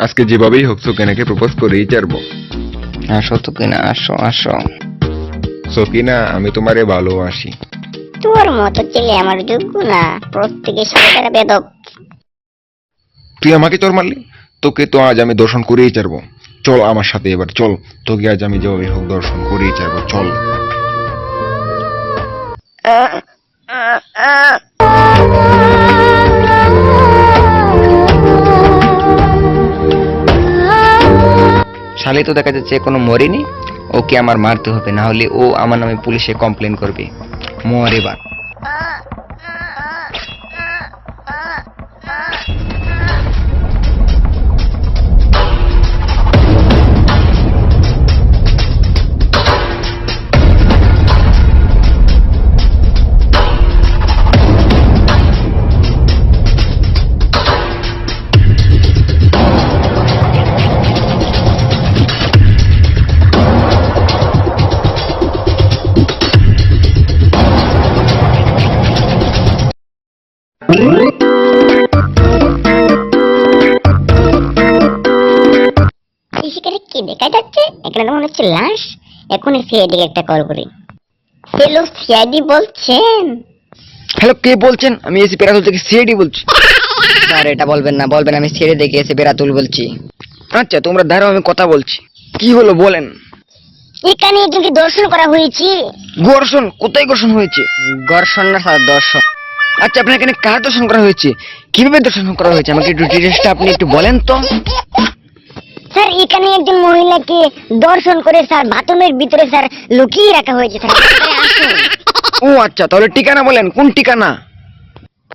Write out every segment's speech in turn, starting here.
আজকে যেভাবেই হোক সকিনাকে প্রপোজ করেই ছাড়বো। আসো সকিনা, আসো আসো। সকিনা, আমি তোমারে ভালোবাসি। তোর মতো ছেলে আমার যোগ্য না, প্রত্যেকের সাথে তারা বেদব। তুই আমাকে চোর মারলি, তোকে তো আজ আমি দর্শন করেই ছাড়বো। চল আমার সাথে এবার, চল। তোকে আজ আমি যেভাবে হোক দর্শন করেই ছাড়বো, চল। শালি তো দেখা যাচ্ছে কোনো মরেনি, ওকে আমার মারতে হবে, না হলে ও আমার নামে পুলিশে কমপ্লেন করবে। মর এবার। সেখানে কি দেখা যাচ্ছে? এখানে তো মনে হচ্ছে লাশ। এখন সিআইডি একটা কল করি। হ্যালো সিআইডি বলছেন? হ্যালো, কে বলছেন? আমি এসি পেরাতুল থেকে সিআইডি বলছি। স্যার এটা বলবেন না, বলবেন আমি ছেড়ে দেখে এসে পেরাতুল বলছি। আচ্ছা তোমরা দাঁড়াও, আমি কথা বলছি। কি হলো বলেন। এখানে একজনকে দর্শন করা হয়েছে। ঘর্ষণ? কোথায় ঘর্ষণ হয়েছে? ঘর্ষণ না স্যার, দর্শন। আচ্ছা আপনার এখানে কার দর্শন করা হয়েছে, কিভাবে দর্শন করা হয়েছে, আমাকে একটু ডিটেইলসটা আপনি একটু বলেন তো। স্যার এখানে একজন মহিলাকে দর্শন করে স্যার বাথরুমের ভিতরে স্যার লুকিয়ে রাখা হয়েছে স্যার। আপনারা আসুন। ও আচ্ছা, তাহলে ঠিকানা বলেন, কোন ঠিকানা?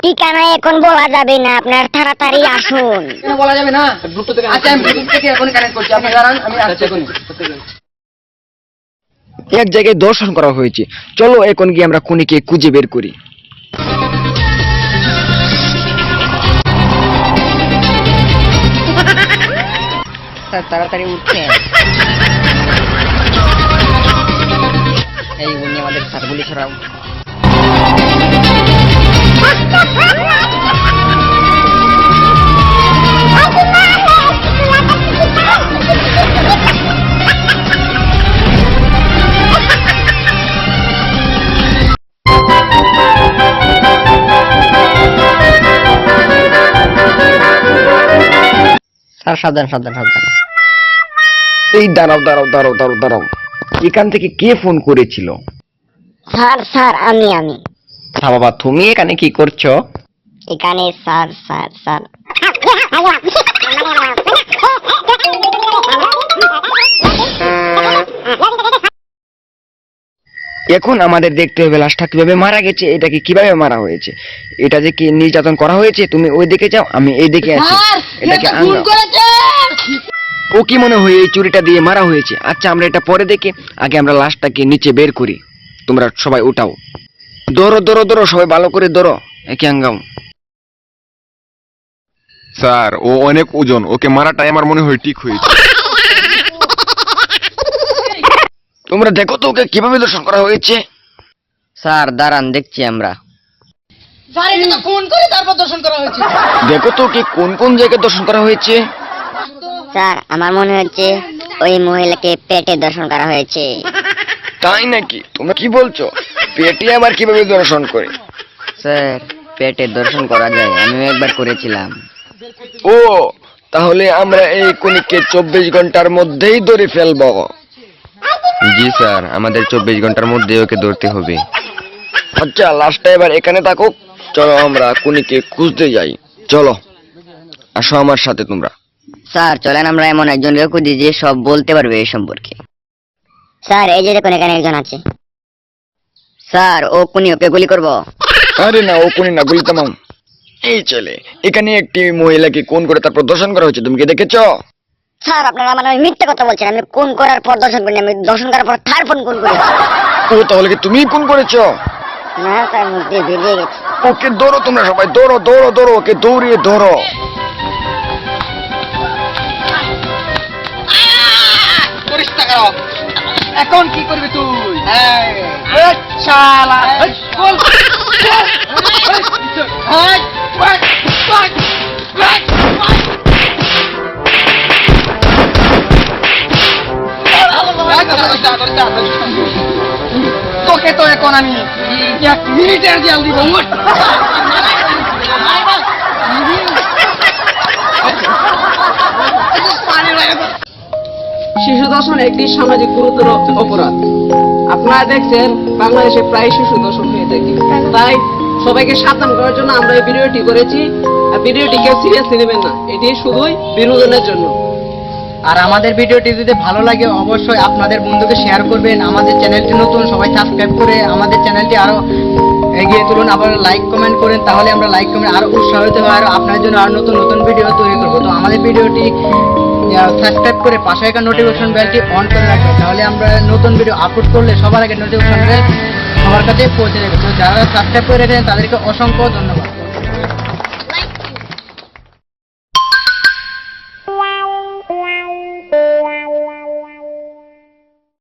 ঠিকানা এখন বলা যাবে না, আপনার তাড়াতাড়ি আসুন। বলা যাবে না। আচ্ছা আমি ব্লুটুথ থেকে এখন কানেক্ট করছি, আপনি দাঁড়ান, আমি আসছি এখন। এক জায়গায় দর্শন করা হয়েছে, চলো এখন গিয়ে আমরা খুনিকে খুঁজে বের করি। স্যার তাড়াতাড়ি উঠছেন। এই উনি আমাদের স্যার, গুলি ছড়াও। স্যার সাবধান সাবধান সাবধান। এই দাঁড়াও দাঁড়াও দাঁড়াও দাঁড়াও দাঁড়াও, এখান থেকে কে ফোন করেছিল? স্যার স্যার আমি হ্যাঁ বাবা, তুমি এখানে কি করছো? এখানে স্যার স্যার স্যার এখন আমাদের দেখতে হবে লাশটা কিভাবে মারা গেছে, এটাকে কিভাবে মারা হয়েছে, এটা যে কি নির্যাতন করা হয়েছে। তুমি ওই দিকে যাও, আমি এই দিকে আছি। এটাকে ও কি মনে হয় এই চুরিটা দিয়ে মারা হয়েছে? আচ্ছা আমরা এটা পরে দেখি, আগে আমরা লাশটাকে নিচে বের করি। তোমরা সবাই উঠাও, ধরো ধরো ধরো, সবাই ভালো করে ধরো, একে আঙ্গাও। স্যার ও অনেক ওজন, ওকে মারাটাই আমার মনে হয় ঠিক হয়েছে। তোমরা দেখো তো ওকে কিভাবে দর্শন করা হয়েছে। স্যার দাঁড়ান, দেখছি আমরা। দেখো তো ওকে কোন কোন জায়গায় দর্শন করা হয়েছে। স্যার আমার মনে হচ্ছে ওই মহিলাকে পেটে দর্শন করা হয়েছে। তাই নাকি? তোমরা কি বলছো? পেটে আবার কিভাবে দর্শন করে? স্যার পেটে দর্শন করা যায়, আমিও একবার করেছিলাম। ও তাহলে আমরা এই খুনিকে 24 ঘন্টার মধ্যেই ধরে ফেলবো। জি স্যার, আমাদের 24 ঘন্টার মধ্যে ওকে ধরতে হবে। আচ্ছা লাস্টটা এবার এখানে থাকুক, চলো আমরা খুনিকে খুঁজতে যাই। চলো আসো আমার সাথে তোমরা। স্যার চলেন আমরা এমন একজনকে খুঁজি যে সব বলতে পারবে এই সম্পর্কে। স্যার এই যে দেখুন এখানে একজন আছে। স্যার ও খুনি, ওকে গুলি করব? আরে না, ও খুনি না, গুলি থামাও। এই ছেলে, এখানে একটি মহিলাকে খুন করে তারপর দর্শন করা হয়েছে, তুমি কি দেখেছো? স্যার আপনারা আমার মিথ্যে কথা বলছেন। আমি কোন করার পর দর্শন করিনি, আমি দর্শন করার পর তার ফোন কোন করেছি। ও তাহলে কি তুমি খুন করেছো? না স্যার, মুখে বেরিয়ে গেছে। ওকে ধরো, তোমরা সবাই ধরো ধরো ধরো, ওকে দৌড়িয়ে ধরো। এখন কি করবি তুই? এখন আমি মিনিটের জেল দিব শিশু দর্শন একটি সামাজিক গুরুতর অপরাধ। আপনারা দেখছেন বাংলাদেশে প্রায় শিশু দর্শন হয়ে থাকে, তাই সবাইকে সাবধান করার জন্য আমরা এই ভিডিওটি করেছি। আর ভিডিওটি কেউ সিরিয়াসলি নেবেন না, এটি শুধুই বিনোদনের জন্য। আর আমাদের ভিডিওটি যদি ভালো লাগে অবশ্যই আপনাদের বন্ধুকে শেয়ার করবেন। আমাদের চ্যানেলটি নতুন, সবাই সাবস্ক্রাইব করে আমাদের চ্যানেলটি আরো এগিয়ে তুলুন। আবার লাইক কমেন্ট করেন, তাহলে আমরা লাইক কমেন্ট আরো উৎসাহিত হয় আর আপনার জন্য আরো নতুন নতুন ভিডিও তৈরি করবো। তো আমাদের ভিডিওটি সাবস্ক্রাইব করে পাশে একটা নোটিফিকেশন বেলটি অন করে রাখবেন, তাহলে আমরা নতুন ভিডিও আপলোড করলে সবার আগে নোটিফিকেশন বেল সবার কাছে পৌঁছে যাবে। তো যারা সাবস্ক্রাইব করে রেখেছেন তাদেরকে অসংখ্য ধন্যবাদ।